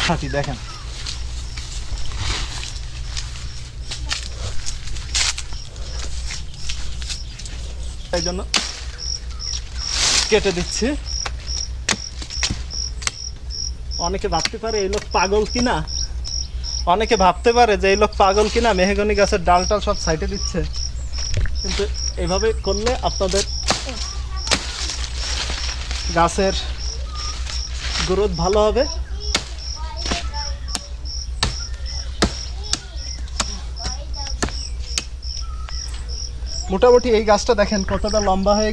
ছাঁটি দেখেন। এই জন্য কেটে দিচ্ছি। অনেকে ভাবতে পারে এই লোক পাগল কিনা, অনেকে ভাবতে পারে যে এই লোক পাগল কিনা, মেহগনি গাছের ডাল টাল সব সাইডে দিচ্ছে। কিন্তু এভাবে করলে আপনাদের গাছের গ্রোথ ভালো হবে। মোটামুটি এই গাছটা দেখেন কতটা লম্বা হয়ে